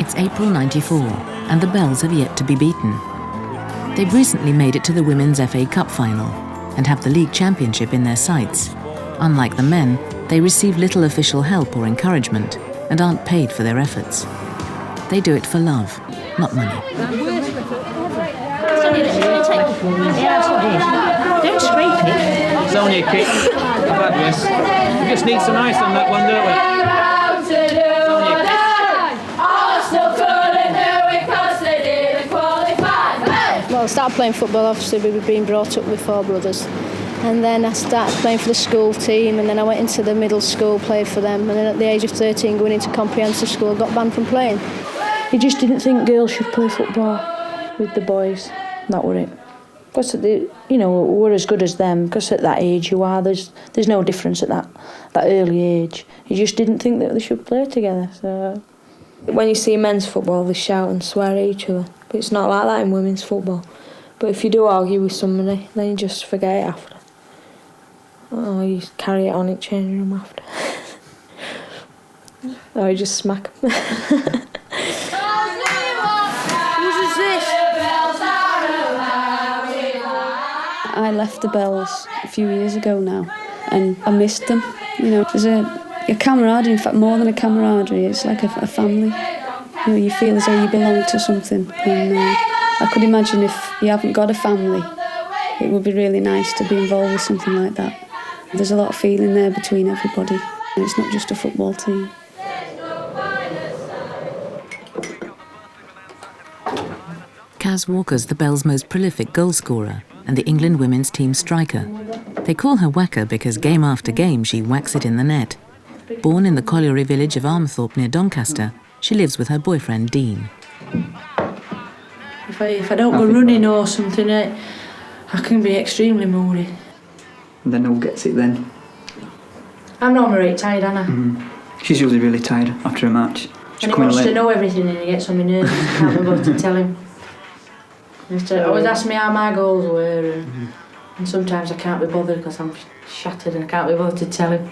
It's April '94, and the Belles have yet to be beaten. They've recently made it to the Women's FA Cup final and have the league championship in their sights. Unlike the men, they receive little official help or encouragement and aren't paid for their efforts. They do it for love, not money. Don't scrape it. It's only a kick. Fabulous. We just need some ice on that one, don't we? Well, I started playing football, obviously we were being brought up with four brothers. And then I started playing for the school team, and then I went into the middle school, played for them, and then at the age of 13 going into comprehensive school, got banned from playing. He just didn't think girls should play football with the boys. That were it. Because we're as good as them, because at that age you are, there's no difference at that early age. He just didn't think that they should play together. So when you see men's football, they shout and swear at each other. But it's not like that in women's football. But if you do argue with somebody, then you just forget it after. Or you carry it on in changing room after. Or you just smack them. Whose is this? I left the Belles a few years ago now, and I missed them. There's a camaraderie, in fact more than a camaraderie, it's like a family. You feel as though you belong to something, and I could imagine if you haven't got a family, it would be really nice to be involved with something like that. There's a lot of feeling there between everybody, and it's not just a football team. Kaz Walker's the Belles' most prolific goal scorer and the England women's team striker. They call her Whacker because game after game she whacks it in the net. Born in the colliery village of Armthorpe near Doncaster, she lives with her boyfriend Dean. If I don't go running or something, I can be extremely moody. And then who gets it then? I'm normally really tired, Anna. She's usually really tired after a match. And he wants to know everything and he gets on my nerves. I can't remember to tell him. He always asks me how my goals were, and sometimes I can't be bothered because I'm shattered and I can't be bothered to tell him.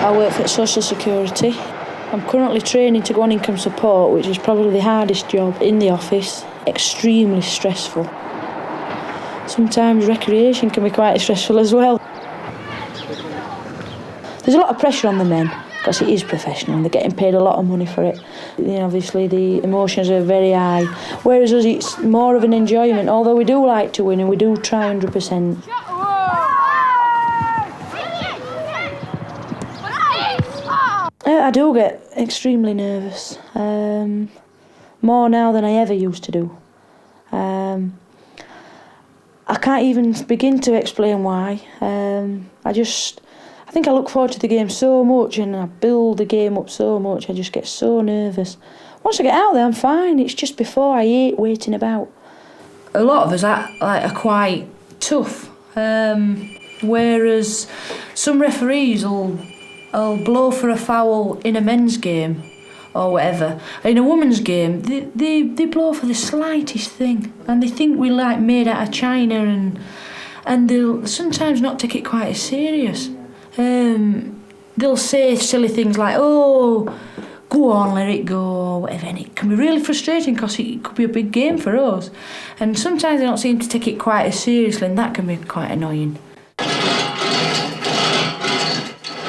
I work for social security. I'm currently training to go on income support, which is probably the hardest job in the office. Extremely stressful. Sometimes recreation can be quite stressful as well. There's a lot of pressure on the men because it is professional and they're getting paid a lot of money for it. Obviously the emotions are very high, whereas us it's more of an enjoyment, although we do like to win and we do try 100%. I do get extremely nervous, more now than I ever used to do. I can't even begin to explain why. I think I look forward to the game so much and I build the game up so much, I just get so nervous. Once I get out there, I'm fine. It's just before I hate waiting about. A lot of us are quite tough, whereas some referees will blow for a foul in a men's game or whatever. In a women's game, they blow for the slightest thing and they think we're like made out of China and they'll sometimes not take it quite as serious. They'll say silly things like, oh, go on, let it go, or whatever, and it can be really frustrating because it could be a big game for us. And sometimes they don't seem to take it quite as seriously, and that can be quite annoying.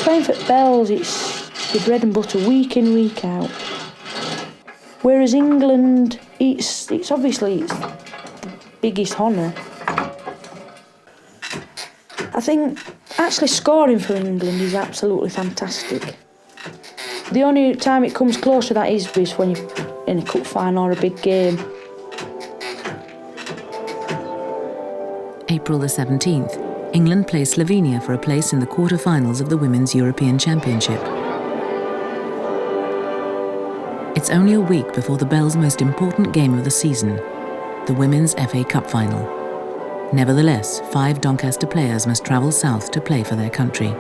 Playing for Belles, it's the bread and butter week in, week out. Whereas England, it's obviously the biggest honour. I think actually scoring for England is absolutely fantastic. The only time it comes close to that is when you're in a cup final or a big game. April the 17th, England plays Slovenia for a place in the quarter-finals of the Women's European Championship. It's only a week before the Belles' most important game of the season, the Women's FA Cup final. Nevertheless, 5 Doncaster players must travel south to play for their country.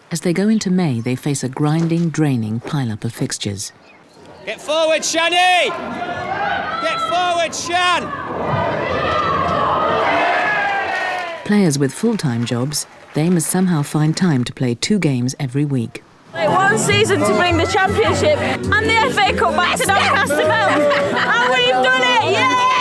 As they go into May, they face a grinding, draining pile-up of fixtures. Get forward, Shani! Get forward, Shan! players with full-time jobs, they must somehow find time to play 2 games every week. One season to bring the championship and the FA Cup back to Doncaster Belles. And we've done it! Yay!